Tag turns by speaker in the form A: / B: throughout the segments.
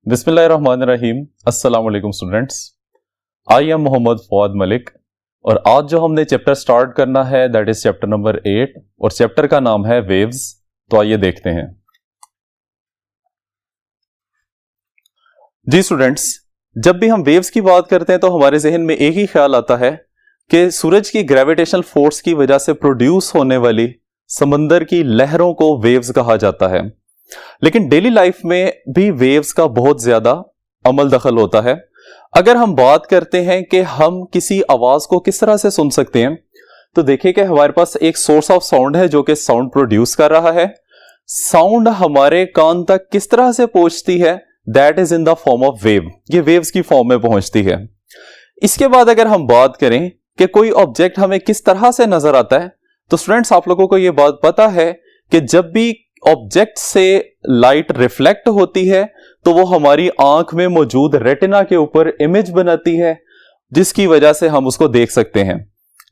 A: बिस्मिल्लाहिर्रहमानिर्रहीम। अस्सलाम वालेकुम students, I am Mohammed Fuad Malik और आज जो हमने चैप्टर स्टार्ट करना है दैट इज चैप्टर नंबर 8 और चैप्टर का नाम है वेव्स। तो आइए देखते हैं। जी स्टूडेंट्स, जब भी हम वेव्स की बात करते हैं तो हमारे जहन में एक ही ख्याल आता है कि सूरज की ग्रेविटेशनल फोर्स की वजह से प्रोड्यूस होने वाली समंदर की लहरों को वेव्स कहा जाता है। लेकिन डेली लाइफ में भी वेव्स का बहुत ज्यादा अमल दखल होता है। अगर हम बात करते हैं कि हम किसी आवाज को किस तरह से सुन सकते हैं, तो देखिए कि हमारे पास एक सोर्स ऑफ साउंड है जो कि साउंड प्रोड्यूस कर रहा है। साउंड हमारे कान तक किस तरह से पहुंचती है, that is in the form of wave. ये वेव्स की फॉर्म में पहुंचती है। इसके बाद अगर हम बात करें कि कोई ऑब्जेक्ट हमें किस तरह से नजर आता है, तो स्टूडेंट्स आप लोगों को यह बात पता है कि जब भी ऑब्जेक्ट से लाइट रिफ्लेक्ट होती है तो वो हमारी आंख में मौजूद रेटिना के ऊपर इमेज बनाती है, जिसकी वजह से हम उसको देख सकते हैं।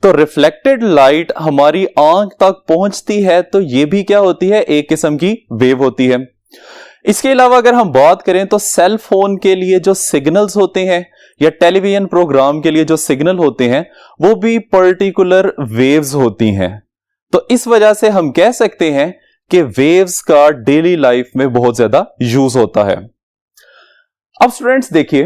A: तो रिफ्लेक्टेड लाइट हमारी आंख तक पहुंचती है तो ये भी क्या होती है, एक किस्म की वेव होती है। इसके अलावा अगर हम बात करें तो सेल फोन के लिए जो सिग्नल्स होते हैं या टेलीविजन प्रोग्राम के लिए जो सिग्नल होते हैं वो भी पर्टिकुलर वेव्स होती हैं। तो इस वजह से हम कह सकते हैं कि वेव्स का डेली लाइफ में बहुत ज्यादा यूज होता है। अब स्टूडेंट्स देखिए,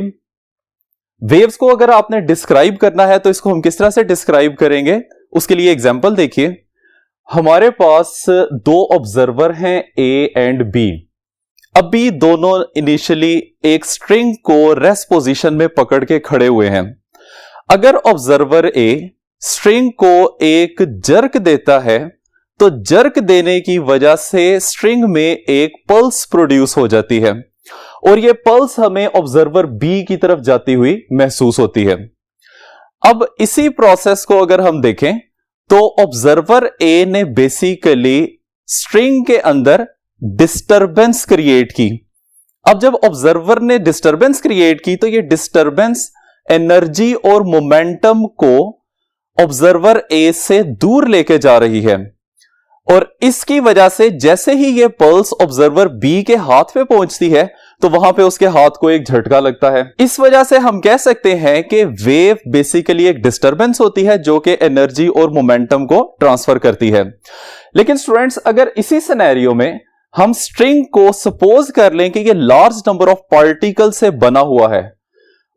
A: वेव्स को अगर आपने डिस्क्राइब करना है तो इसको हम किस तरह से डिस्क्राइब करेंगे, उसके लिए एग्जांपल देखिए। हमारे पास दो ऑब्जर्वर हैं ए एंड बी। अभी दोनों इनिशियली एक स्ट्रिंग को रेस्ट पोजीशन में पकड़ के खड़े हुए हैं। अगर ऑब्जर्वर ए स्ट्रिंग को एक जर्क देता है तो जर्क देने की वजह से स्ट्रिंग में एक पल्स प्रोड्यूस हो जाती है और यह पल्स हमें ऑब्जर्वर बी की तरफ जाती हुई महसूस होती है। अब इसी प्रोसेस को अगर हम देखें तो ऑब्जर्वर ए ने बेसिकली स्ट्रिंग के अंदर डिस्टरबेंस क्रिएट की। अब जब ऑब्जर्वर ने डिस्टरबेंस क्रिएट की तो यह डिस्टरबेंस एनर्जी और मोमेंटम को ऑब्जर्वर ए से दूर लेके जा रही है और इसकी वजह से जैसे ही यह पल्स ऑब्जर्वर बी के हाथ में पहुंचती है तो वहां पे उसके हाथ को एक झटका लगता है। इस वजह से हम कह सकते हैं कि वेव बेसिकली एक डिस्टरबेंस होती है जो कि एनर्जी और मोमेंटम को ट्रांसफर करती है। लेकिन स्टूडेंट्स, अगर इसी सिनेरियो में हम स्ट्रिंग को सपोज कर लें कि यह लार्ज नंबर ऑफ पार्टिकल से बना हुआ है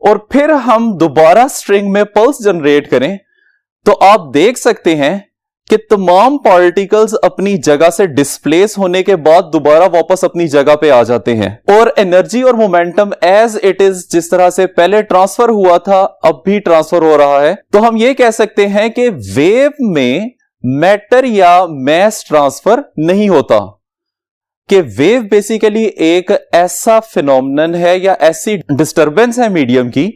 A: और फिर हम दोबारा स्ट्रिंग में पल्स जनरेट करें, तो आप देख सकते हैं कि तमाम पार्टिकल्स अपनी जगह से डिस्प्लेस होने के बाद दोबारा वापस अपनी जगह पे आ जाते हैं और एनर्जी और मोमेंटम एज इट इज जिस तरह से पहले ट्रांसफर हुआ था अब भी ट्रांसफर हो रहा है। तो हम ये कह सकते हैं कि वेव में मैटर या मैस ट्रांसफर नहीं होता, कि वेव बेसिकली एक ऐसा फिनोमिनन है या ऐसी डिस्टरबेंस है मीडियम की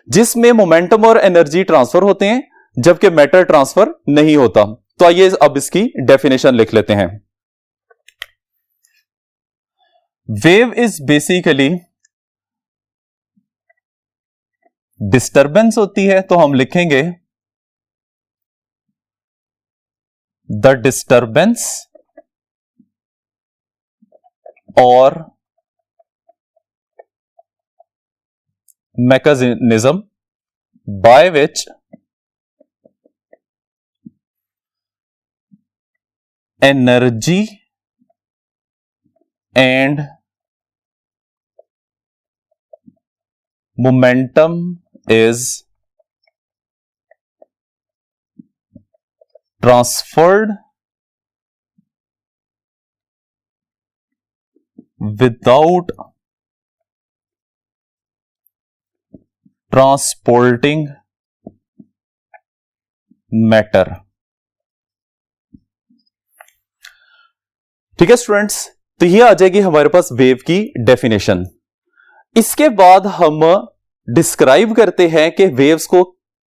A: जिसमें मोमेंटम और एनर्जी ट्रांसफर होते हैं जबकि मैटर ट्रांसफर नहीं होता। तो आइए अब इसकी डेफिनेशन लिख लेते हैं। वेव इज बेसिकली डिस्टरबेंस होती है तो हम लिखेंगे द डिस्टरबेंस और mechanism by which energy and momentum is transferred without transporting matter। ठीक है स्टूडेंट्स, तो ये आ जाएगी हमारे पास वेव की डेफिनेशन। इसके बाद हम डिस्क्राइब करते हैं कि वेव्स को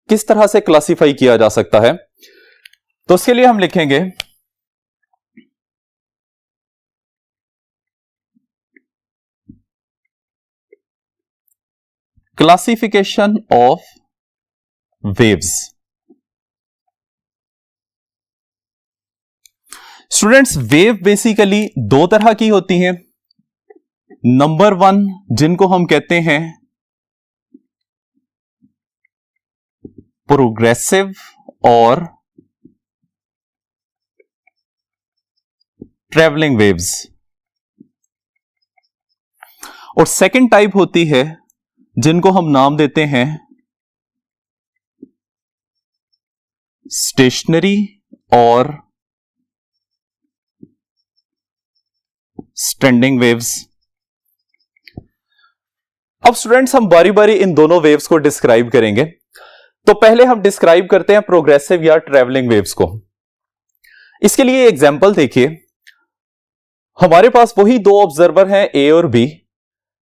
A: किस तरह से क्लासिफाई किया जा सकता है। तो उसके लिए हम लिखेंगे classification of waves. Students, wave basically दो तरह की होती हैं। नंबर 1 जिनको हम कहते हैं प्रोग्रेसिव और ट्रैवलिंग वेव्स, और सेकंड टाइप होती है जिनको हम नाम देते हैं स्टेशनरी और स्टैंडिंग वेव्स। अब स्टूडेंट्स हम बारी बारी इन दोनों वेव्स को डिस्क्राइब करेंगे। तो पहले हम डिस्क्राइब करते हैं प्रोग्रेसिव या ट्रैवलिंग वेव्स को। इसके लिए एग्जांपल देखिए, हमारे पास वही दो ऑब्जर्वर हैं ए और बी,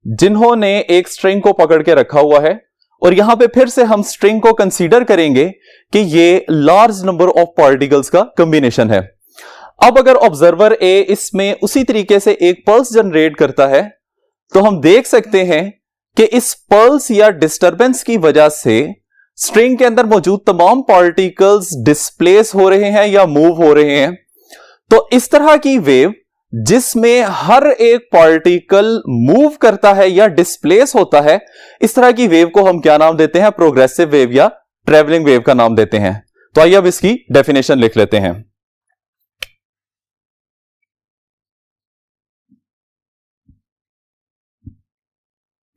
A: जिन्होंने एक स्ट्रिंग को पकड़ के रखा हुआ है, और यहां पे फिर से हम स्ट्रिंग को कंसीडर करेंगे कि ये लार्ज नंबर ऑफ पार्टिकल्स का कॉम्बिनेशन है। अब अगर ऑब्जर्वर ए इसमें उसी तरीके से एक पल्स जनरेट करता है, तो हम देख सकते हैं कि इस पल्स या डिस्टरबेंस की वजह से स्ट्रिंग के अंदर मौजूद तमाम पार्टिकल्स डिस्प्लेस हो रहे हैं या मूव हो रहे हैं। तो इस तरह की वेव जिसमें हर एक पार्टिकल मूव करता है या डिस्प्लेस होता है, इस तरह की वेव को हम क्या नाम देते हैं? प्रोग्रेसिव वेव या ट्रैवलिंग वेव का नाम देते हैं। तो आइए अब इसकी डेफिनेशन लिख लेते हैं।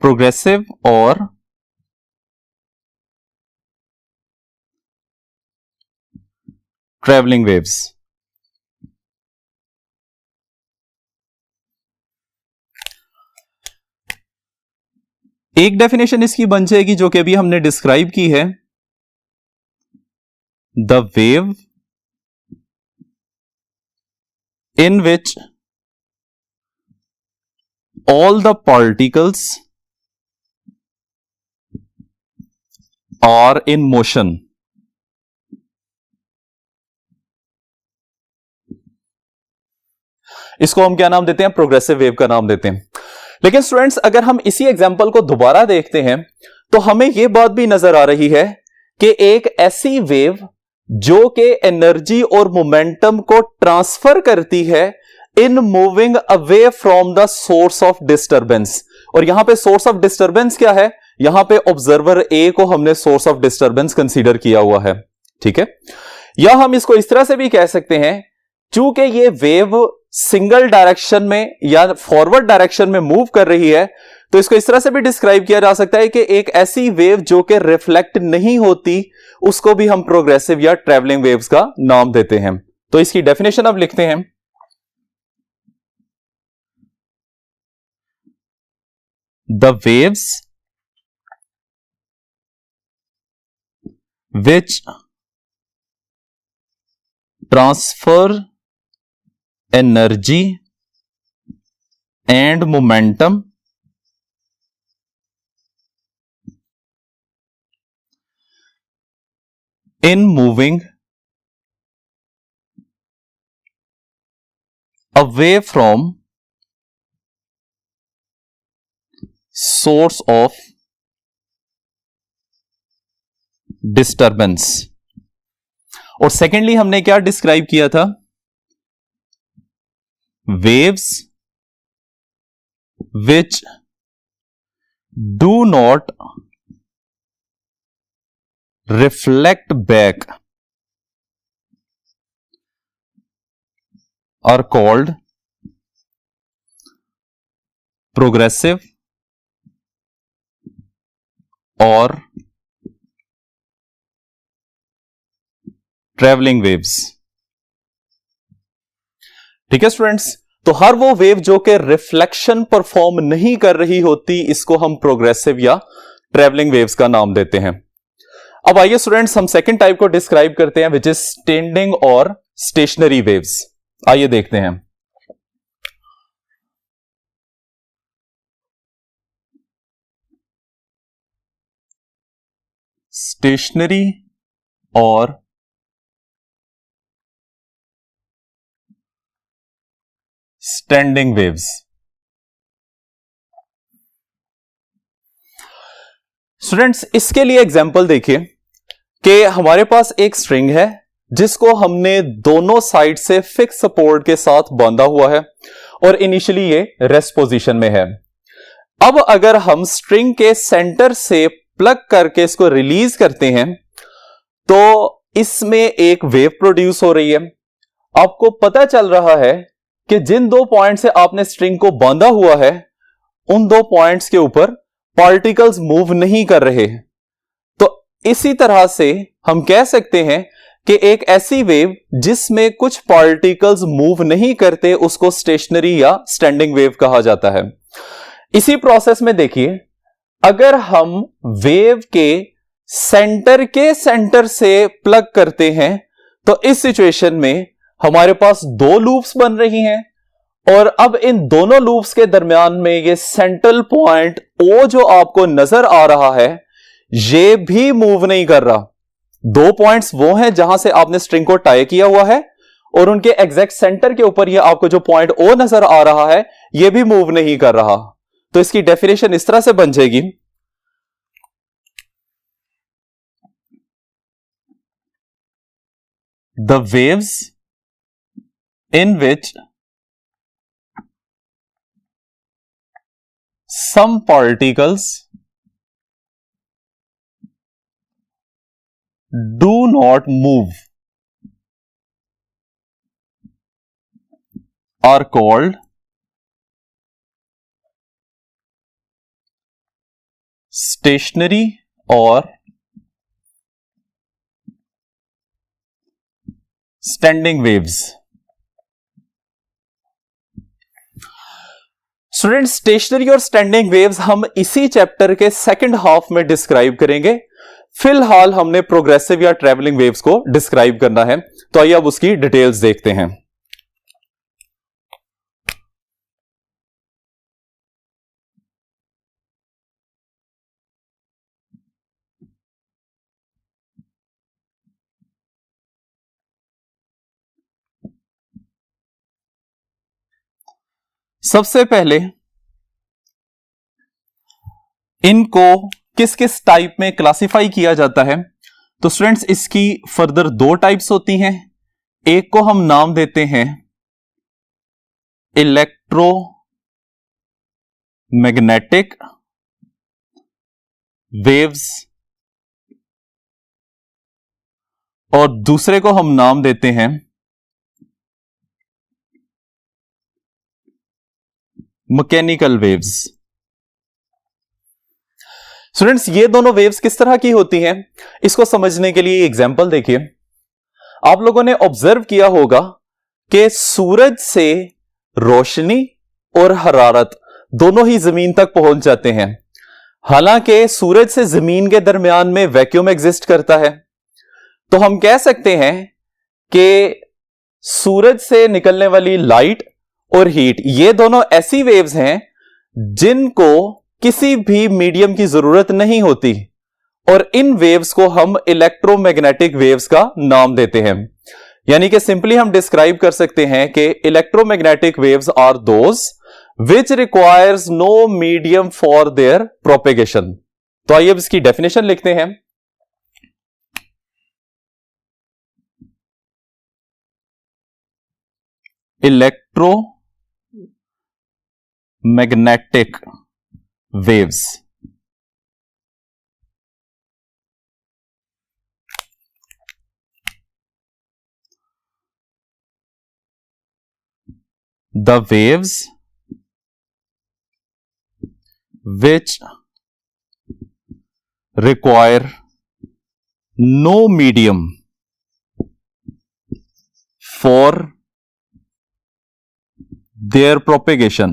A: प्रोग्रेसिव और ट्रैवलिंग वेव्स। एक डेफिनेशन इसकी बन जाएगी जो कि अभी हमने डिस्क्राइब की है, the wave in which all the particles are in motion। इसको हम क्या नाम देते हैं? प्रोग्रेसिव वेव का नाम देते हैं। लेकिन स्टूडेंट्स अगर हम इसी एग्जांपल को दोबारा देखते हैं तो हमें यह बात भी नजर आ रही है कि एक ऐसी वेव जो कि एनर्जी और मोमेंटम को ट्रांसफर करती है in moving away from the source of disturbance. और यहां पे सोर्स ऑफ डिस्टरबेंस क्या है? यहां पे ऑब्जर्वर ए को हमने सोर्स ऑफ डिस्टरबेंस कंसीडर किया हुआ है, ठीक है। या हम इसको इस तरह से भी कह सकते हैं, चूंकि ये वेव सिंगल डायरेक्शन में या फॉरवर्ड डायरेक्शन में मूव कर रही है, तो इसको इस तरह से भी डिस्क्राइब किया जा सकता है कि एक ऐसी वेव जो कि रिफ्लेक्ट नहीं होती, उसको भी हम प्रोग्रेसिव या ट्रैवलिंग वेव्स का नाम देते हैं। तो इसकी डेफिनेशन अब लिखते हैं। The waves which transfer energy and momentum in moving away from source of disturbance। और सेकेंडली हमने क्या डिस्क्राइब किया था? waves which do not reflect back are called progressive और ट्रैवलिंग वेव्स। ठीक है स्टूडेंट्स, तो हर वो वेव जो कि रिफ्लेक्शन परफॉर्म नहीं कर रही होती, इसको हम प्रोग्रेसिव या ट्रैवलिंग वेव्स का नाम देते हैं। अब आइए स्टूडेंट्स हम सेकंड टाइप को डिस्क्राइब करते हैं, विच इज स्टैंडिंग और स्टेशनरी वेव्स। आइए देखते हैं। स्टेशनरी और स्टैंडिंग वेव्स। स्टूडेंट्स इसके लिए एग्जांपल देखिए कि हमारे पास एक स्ट्रिंग है जिसको हमने दोनों साइड से फिक्स सपोर्ट के साथ बांधा हुआ है और इनिशियली ये रेस्ट पोजीशन में है। अब अगर हम स्ट्रिंग के सेंटर से प्लग करके इसको रिलीज करते हैं तो इसमें एक वेव प्रोड्यूस हो रही है। आपको पता चल रहा है कि जिन 2 पॉइंट से आपने स्ट्रिंग को बांधा हुआ है उन 2 पॉइंट्स के ऊपर पार्टिकल्स मूव नहीं कर रहे। तो इसी तरह से हम कह सकते हैं कि एक ऐसी वेव जिसमें कुछ पार्टिकल्स मूव नहीं करते उसको स्टेशनरी या स्टैंडिंग वेव कहा जाता है। इसी प्रोसेस में देखिए, अगर हम वेव के सेंटर से प्लग करते हैं तो इस सिचुएशन में हमारे पास 2 लूप्स बन रही हैं और अब इन दोनों लूप्स के दरमियान में ये सेंट्रल पॉइंट O जो आपको नजर आ रहा है ये भी मूव नहीं कर रहा। 2 पॉइंट्स वो हैं जहां से आपने स्ट्रिंग को टाई किया हुआ है और उनके एग्जैक्ट सेंटर के ऊपर ये आपको जो पॉइंट O नजर आ रहा है ये भी मूव नहीं कर रहा। तो इसकी डेफिनेशन इस तरह से बन जाएगी, the waves in which some particles do not move are called stationary or standing waves। Students, stationary और स्टैंडिंग वेव्स हम इसी चैप्टर के सेकंड हाफ में डिस्क्राइब करेंगे। फिलहाल हमने प्रोग्रेसिव या ट्रैवलिंग वेव्स को डिस्क्राइब करना है, तो आइए अब उसकी डिटेल्स देखते हैं। सबसे पहले इनको किस किस टाइप में क्लासिफाई किया जाता है, तो स्टूडेंट्स इसकी फर्दर 2 टाइप्स होती हैं। एक को हम नाम देते हैं इलेक्ट्रोमैग्नेटिक वेव्स और दूसरे को हम नाम देते हैं मैकेनिकल वेव्स। स्टूडेंट्स, ये दोनों वेव्स किस तरह की होती हैं इसको समझने के लिए एग्जांपल देखिए। आप लोगों ने ऑब्जर्व किया होगा कि सूरज से रोशनी और हरारत दोनों ही जमीन तक पहुंच जाते हैं। हालांकि सूरज से जमीन के दरमियान में वैक्यूम एग्जिस्ट करता है, तो हम कह सकते हैं कि सूरज से निकलने वाली लाइट और हीट ये दोनों ऐसी वेव्स हैं जिनको किसी भी मीडियम की जरूरत नहीं होती और इन वेव्स को हम इलेक्ट्रोमैग्नेटिक वेव्स का नाम देते हैं। यानी कि सिंपली हम डिस्क्राइब कर सकते हैं कि electromagnetic waves are those which requires no medium for their propagation. तो आइए अब इसकी डेफिनेशन लिखते हैं। Electromagnetic waves the waves which require no medium for their propagation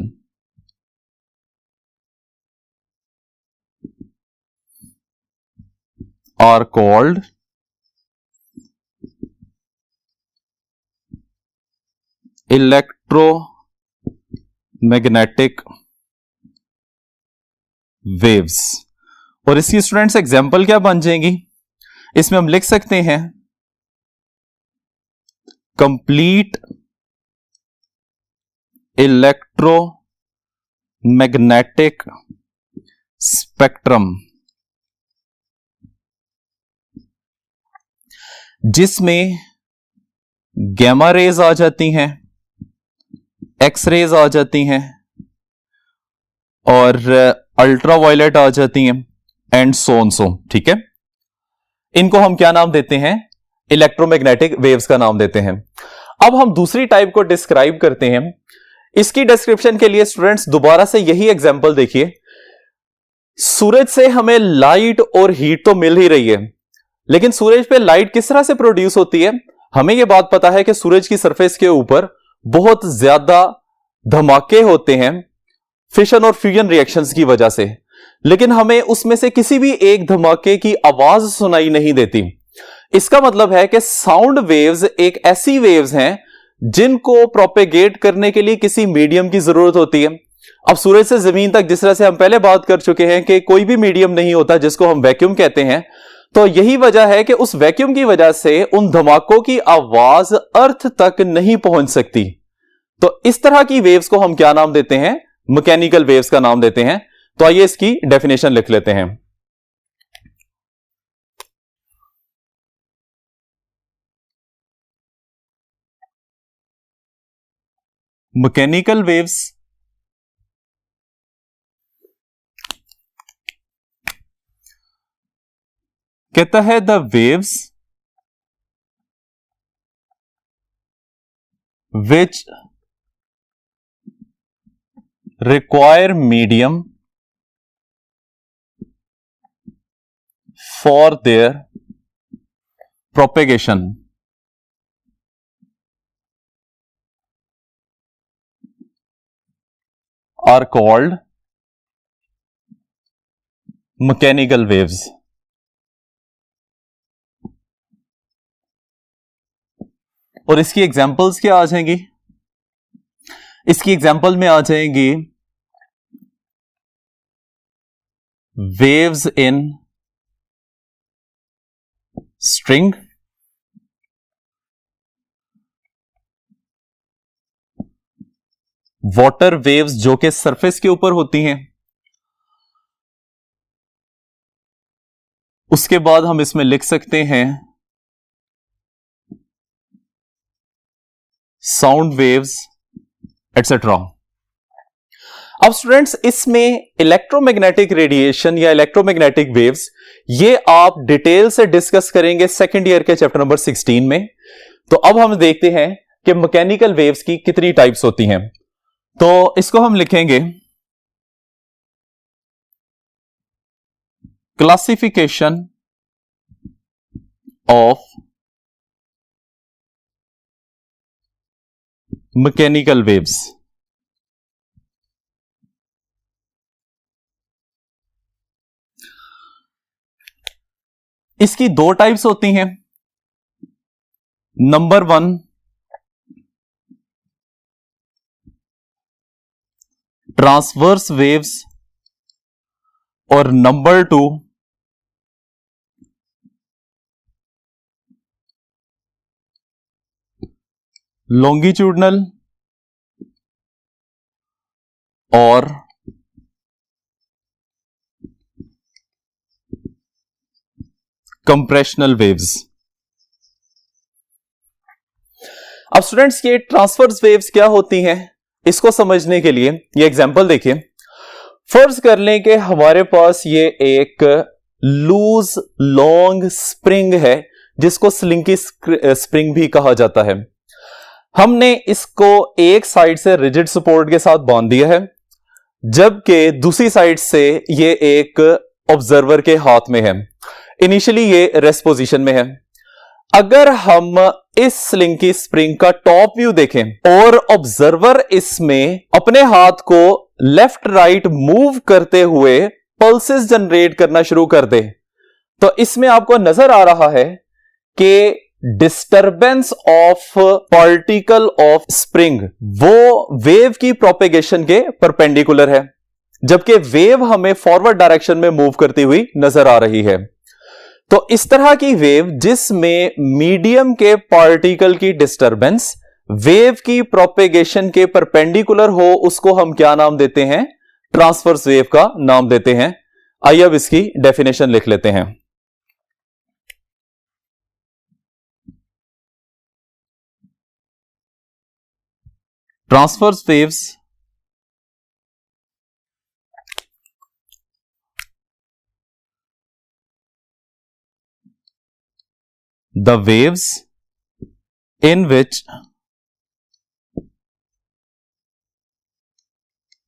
A: are called electromagnetic waves. और इसकी स्टूडेंट्स एग्जांपल क्या बन जाएंगी, इसमें हम लिख सकते हैं कंप्लीट इलेक्ट्रोमैग्नेटिक स्पेक्ट्रम, जिसमें गैमा रेज आ जाती हैं, एक्स रेज आ जाती हैं और अल्ट्रा वायलेट आ जाती हैं एंड सो, ठीक है। इनको हम क्या नाम देते हैं? इलेक्ट्रोमैग्नेटिक वेव्स का नाम देते हैं। अब हम दूसरी टाइप को डिस्क्राइब करते हैं। इसकी डिस्क्रिप्शन के लिए स्टूडेंट्स दोबारा से यही एग्जांपल देखिए। सूरज से हमें लाइट और हीट तो मिल ही रही है, लेकिन सूरज पे लाइट किस तरह से प्रोड्यूस होती है? हमें यह बात पता है कि सूरज की सरफेस के ऊपर बहुत ज्यादा धमाके होते हैं फिशन और फ्यूजन रिएक्शंस की वजह से, लेकिन हमें उसमें से किसी भी एक धमाके की आवाज सुनाई नहीं देती। इसका मतलब है कि साउंड वेव्स एक ऐसी वेव्स हैं जिनको प्रोपेगेट करने के लिए किसी मीडियम की जरूरत होती है। अब सूरज से जमीन तक, जिस तरह से हम पहले बात कर चुके हैं कि कोई भी मीडियम नहीं होता जिसको हम वैक्यूम कहते हैं, तो यही वजह है कि उस वैक्यूम की वजह से उन धमाकों की आवाज अर्थ तक नहीं पहुंच सकती। तो इस तरह की वेव्स को हम क्या नाम देते हैं? मैकेनिकल वेव्स का नाम देते हैं। तो आइए इसकी डेफिनेशन लिख लेते हैं। मैकेनिकल वेव्स कहता है the waves which require medium for their propagation are called mechanical waves। और इसकी एग्जांपल्स क्या आ जाएंगी? इसकी एग्जांपल में आ जाएंगी waves in string, water waves जो कि सरफेस के ऊपर होती हैं, उसके बाद हम इसमें लिख सकते हैं साउंड वेव्स एटसेट्रा। अब स्टूडेंट्स, इसमें इलेक्ट्रोमैग्नेटिक रेडिएशन या इलेक्ट्रोमैग्नेटिक वेव्स ये आप डिटेल से डिस्कस करेंगे सेकंड ईयर के चैप्टर नंबर 16 में। तो अब हम देखते हैं कि मैकेनिकल वेव्स की कितनी टाइप्स होती हैं। तो इसको हम लिखेंगे क्लासिफिकेशन ऑफ मैकेनिकल वेव्स। इसकी दो टाइप्स होती हैं। नंबर 1 ट्रांसवर्स वेव्स और नंबर 2 लॉन्गिट्यूडनल और कंप्रेशनल वेव्स। अब स्टूडेंट्स, ये ट्रांसवर्स वेव्स क्या होती हैं, इसको समझने के लिए ये एग्जांपल देखिए। फर्ज कर लें कि हमारे पास ये एक लूज लॉन्ग स्प्रिंग है जिसको स्लिंकी स्प्रिंग भी कहा जाता है। हमने इसको एक साइड से रिजिड सपोर्ट के साथ बांध दिया है, जबकि दूसरी साइड से ये एक ऑब्जर्वर के हाथ में है। इनिशियली ये रेस्ट पोजीशन में है। अगर हम इस स्लिंकी स्प्रिंग का टॉप व्यू देखें और ऑब्जर्वर इसमें अपने हाथ को लेफ्ट राइट मूव करते हुए पल्सेस जनरेट करना शुरू कर दे, तो इसमें आपको नजर आ रहा है कि disturbance of particle of spring वो वेव की प्रोपेगेशन के परपेंडिकुलर है, जबकि वेव हमें फॉरवर्ड डायरेक्शन में मूव करती हुई नजर आ रही है। तो इस तरह की वेव जिसमें मीडियम के पार्टिकल की डिस्टरबेंस वेव की प्रोपेगेशन के परपेंडिकुलर हो, उसको हम क्या नाम देते हैं? ट्रांसवर्स वेव का नाम देते हैं। आइए अब इसकी डेफिनेशन लिख लेते हैं। Transverse waves the waves in which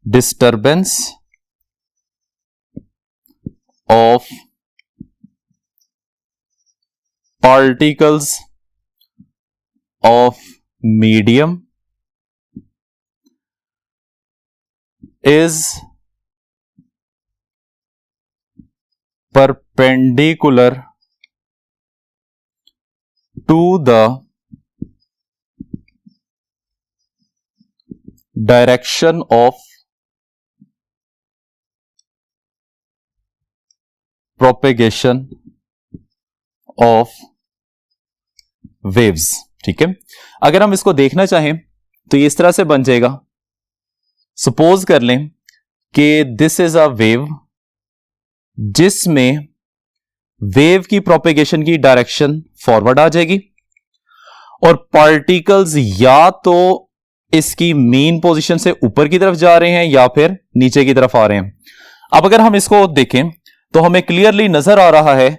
A: disturbance of particles of medium is perpendicular to the direction of propagation of waves। ठीक है, अगर हम इसको देखना चाहें तो ये इस तरह से बन जाएगा। सपोज कर लें कि दिस इज अ वेव जिसमें वेव की प्रोपेगेशन की डायरेक्शन फॉरवर्ड आ जाएगी और पार्टिकल्स या तो इसकी मेन पोजीशन से ऊपर की तरफ जा रहे हैं या फिर नीचे की तरफ आ रहे हैं। अब अगर हम इसको देखें तो हमें क्लियरली नजर आ रहा है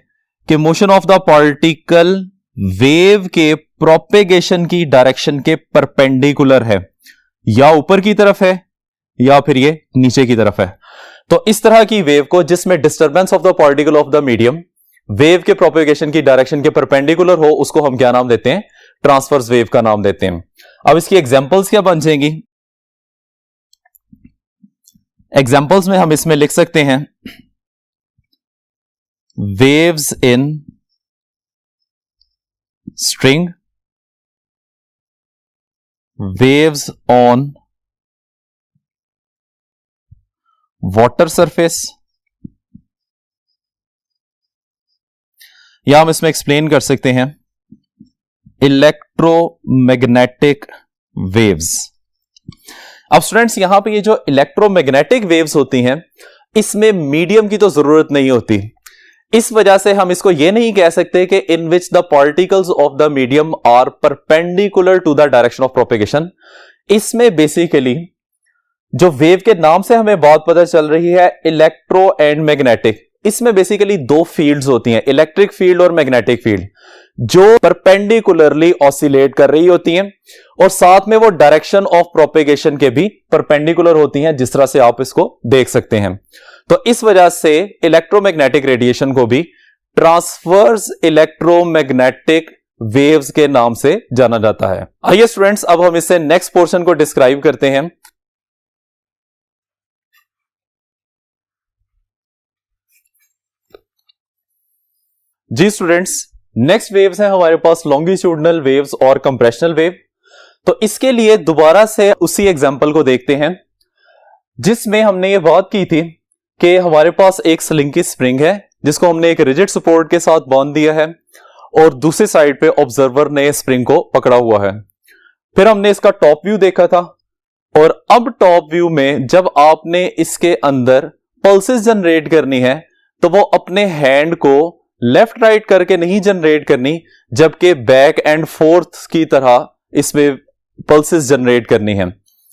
A: कि motion of the particle wave के प्रोपेगेशन की डायरेक्शन के परपेंडिकुलर है, या ऊपर की तरफ है या फिर ये नीचे की तरफ है। तो इस तरह की वेव को जिसमें disturbance of the particle of the medium wave के प्रोपेगेशन की डायरेक्शन के परपेंडिकुलर हो, उसको हम क्या नाम देते हैं? ट्रांसवर्स वेव का नाम देते हैं। अब इसकी एग्जांपल्स क्या बन जाएंगी? एग्जांपल्स में हम इसमें लिख सकते हैं waves in string, waves on water surface, या हम इसमें एक्सप्लेन कर सकते हैं इलेक्ट्रोमैग्नेटिक वेव्स। अब स्टूडेंट्स यहां पे ये जो इलेक्ट्रोमैग्नेटिक वेव्स होती हैं इसमें मीडियम की तो जरूरत नहीं होती, इस वजह से हम इसको ये नहीं कह सकते कि in which the particles of the medium are perpendicular to the direction of propagation. इसमें बेसिकली जो वेव के नाम से हमें बात पता चल रही है इलेक्ट्रो एंड मैग्नेटिक, इसमें बेसिकली दो फील्ड्स होती हैं, इलेक्ट्रिक फील्ड और मैग्नेटिक फील्ड, जो परपेंडिकुलरली ऑसिलेट कर रही होती हैं और साथ में वो डायरेक्शन ऑफ प्रोपेगेशन के भी परपेंडिकुलर होती हैं, जिस तरह से आप इसको देख सकते हैं। तो इस वजह से इलेक्ट्रोमैग्नेटिक रेडिएशन को भी ट्रांसवर्स इलेक्ट्रोमैग्नेटिक वेव्स के नाम से जाना जाता है। आइए स्टूडेंट्स अब हम इससे नेक्स्ट पोर्शन को डिस्क्राइब करते हैं। जी स्टूडेंट्स, नेक्स्ट वेव्स हैं हमारे पास लॉन्गिट्यूडनल वेव्स और कंप्रेशनल वेव। तो इसके लिए दोबारा से उसी एग्जांपल को देखते हैं जिसमें हमने ये बात की थी कि हमारे पास एक स्लिंकी स्प्रिंग है जिसको हमने एक रिजिड सपोर्ट के साथ बांध दिया है और दूसरी साइड पे ऑब्जर्वर ने स्प्रिंग को पकड़ा हुआ है। फिर हमने इसका टॉप व्यू देखा था और अब टॉप व्यू में जब आपने इसके अंदर पल्सेस जनरेट करनी है तो वो अपने हैंड को लेफ्ट राइट करके नहीं जनरेट करनी, जबकि बैक एंड फोर्थ की तरह इसमें पल्सेस जनरेट करनी है।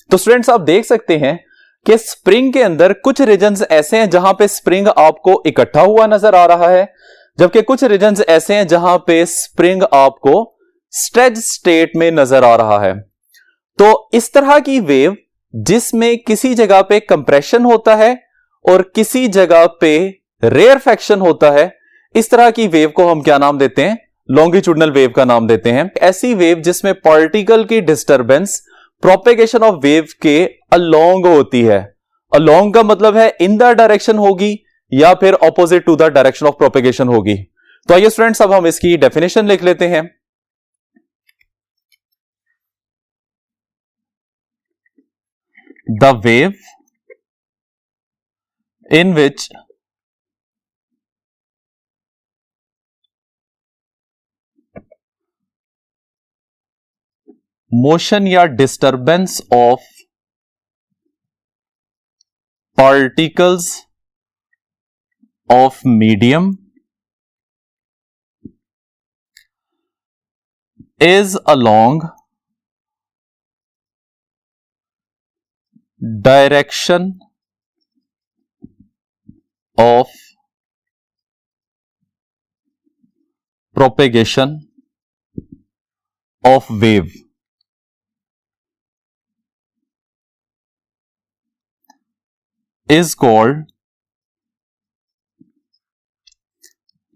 A: तो स्टूडेंट्स आप देख सकते हैं कि स्प्रिंग के अंदर कुछ रीजन्स ऐसे हैं जहां पे स्प्रिंग आपको इकट्ठा हुआ नजर आ रहा है, जबकि कुछ रीजन्स ऐसे हैं जहां पे स्प्रिंग आपको स्ट्रेच स्टेट में नजर आ रहा है। तो इस तरह की वेव जिसमें किसी जगह पे कंप्रेशन होता है और किसी जगह पे रेयरफेक्शन होता है, इस तरह की वेव को हम क्या नाम देते हैं? लॉन्गिट्यूडनल वेव का नाम देते हैं। ऐसी वेव जिसमें पार्टिकल की डिस्टर्बेंस प्रोपेगेशन ऑफ वेव के अलोंग होती है। अलोंग का मतलब है इन द डायरेक्शन होगी या फिर opposite to the direction of propagation होगी। तो आइए स्टूडेंट्स अब हम इसकी डेफिनेशन लिख लेते हैं। The wave in which motion या disturbance of particles of medium is along direction of propagation of wave is called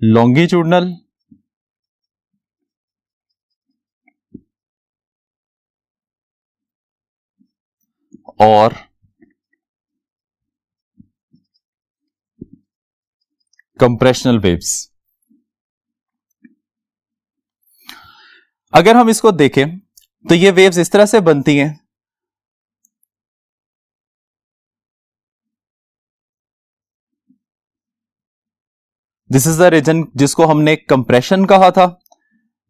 A: longitudinal or compressional waves. अगर हम इसको देखें तो ये वेव्स इस तरह से बनती हैं। दिस इज द रीजन जिसको हमने कंप्रेशन कहा था।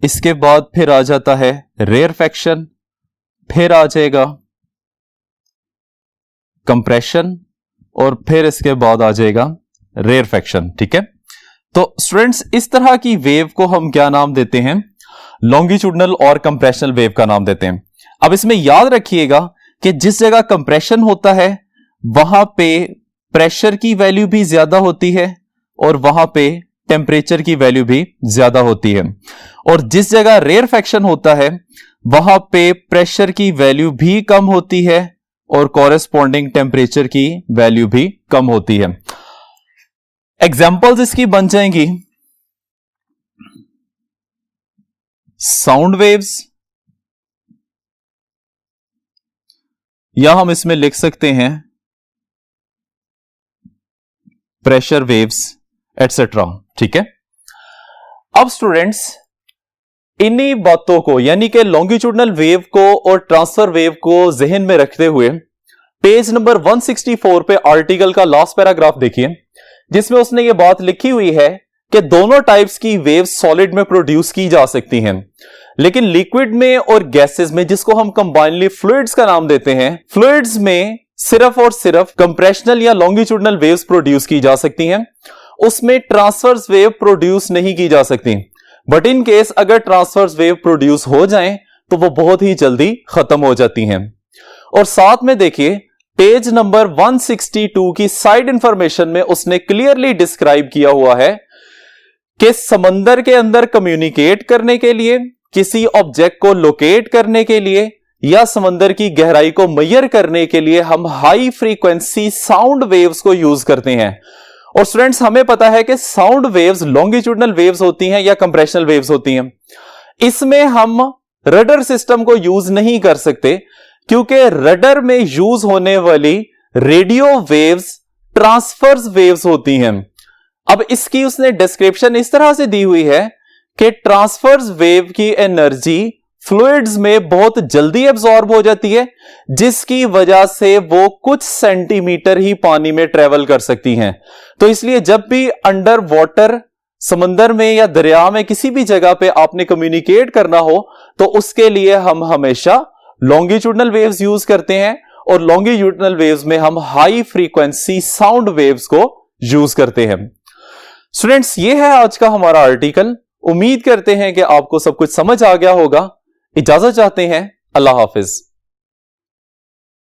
A: इसके बाद फिर आ जाता है रेयरफैक्शन, फिर आ जाएगा कंप्रेशन और फिर इसके बाद आ जाएगा रेयरफैक्शन। ठीक है, तो स्टूडेंट्स इस तरह की वेव को हम क्या नाम देते हैं? लॉन्गिट्यूडनल और कंप्रेशनल वेव का नाम देते हैं। अब इसमें याद रखिएगा कि जिस जगह कंप्रेशन होता है वहां पे प्रेशर की वैल्यू भी ज्यादा होती है और वहां पे टेम्परेचर की वैल्यू भी ज्यादा होती है, और जिस जगह रेयरफैक्शन होता है वहां पे प्रेशर की वैल्यू भी कम होती है और कॉरेस्पॉन्डिंग टेम्परेचर की वैल्यू भी कम होती है। एग्जाम्पल्स इसकी बन जाएंगी साउंड वेव्स, या हम इसमें लिख सकते हैं प्रेशर वेव्स एटसेट्रा। ठीक है, अब स्टूडेंट्स इन्हीं बातों को यानी कि लॉन्गिट्यूडनल वेव को और ट्रांसफर वेव को जहन में रखते हुए पेज नंबर 164 पे आर्टिकल का लास्ट पैराग्राफ देखिए, जिसमें उसने ये बात लिखी हुई है कि दोनों टाइप्स की वेव्स सॉलिड में प्रोड्यूस की जा सकती हैं, लेकिन लिक्विड में और गैसेस में, जिसको हम कंबाइनली फ्लूइड्स का नाम देते हैं, फ्लूइड्स में सिर्फ और सिर्फ कंप्रेशनल या लॉन्गिट्यूडनल वेव्स प्रोड्यूस की जा सकती हैं। उसमें ट्रांसवर्स वेव प्रोड्यूस नहीं की जा सकती, बट इन केस अगर ट्रांसवर्स वेव प्रोड्यूस हो जाएं तो वो बहुत ही जल्दी खत्म हो जाती हैं। और साथ में देखिए पेज नंबर 162 की साइड इंफॉर्मेशन में उसने क्लियरली डिस्क्राइब किया हुआ है कि समंदर के अंदर कम्युनिकेट करने के लिए, किसी ऑब्जेक्ट को लोकेट करने के लिए या समंदर की गहराई को मेजर करने के लिए हम हाई फ्रीक्वेंसी साउंड वेव्स को यूज करते हैं। और स्टूडेंट्स हमें पता है कि साउंड वेव्स लॉन्गिट्यूडनल वेव्स होती हैं या कंप्रेशनल वेव्स होती हैं। इसमें हम रडर सिस्टम को यूज नहीं कर सकते क्योंकि रडर में यूज होने वाली रेडियो वेव्स ट्रांसफर्स वेव्स होती हैं। अब इसकी उसने डिस्क्रिप्शन इस तरह से दी हुई है कि ट्रांसफर्स वेव की एनर्जी फ्लूइड्स में बहुत जल्दी एब्जॉर्ब हो जाती है, जिसकी वजह से वो कुछ सेंटीमीटर ही पानी में ट्रेवल कर सकती हैं। तो इसलिए जब भी अंडर वाटर समंदर में या दरिया में किसी भी जगह पे आपने कम्युनिकेट करना हो तो उसके लिए हम हमेशा लॉन्गिट्यूडनल वेव्स यूज करते हैं, और लॉन्गिट्यूडनल वेव्स में हम हाई फ्रीक्वेंसी साउंड वेव्स को यूज करते हैं। स्टूडेंट्स ये है आज का हमारा आर्टिकल। उम्मीद करते हैं कि आपको सब कुछ समझ आ गया होगा। इजाजत चाहते हैं, अल्लाह हाफिज।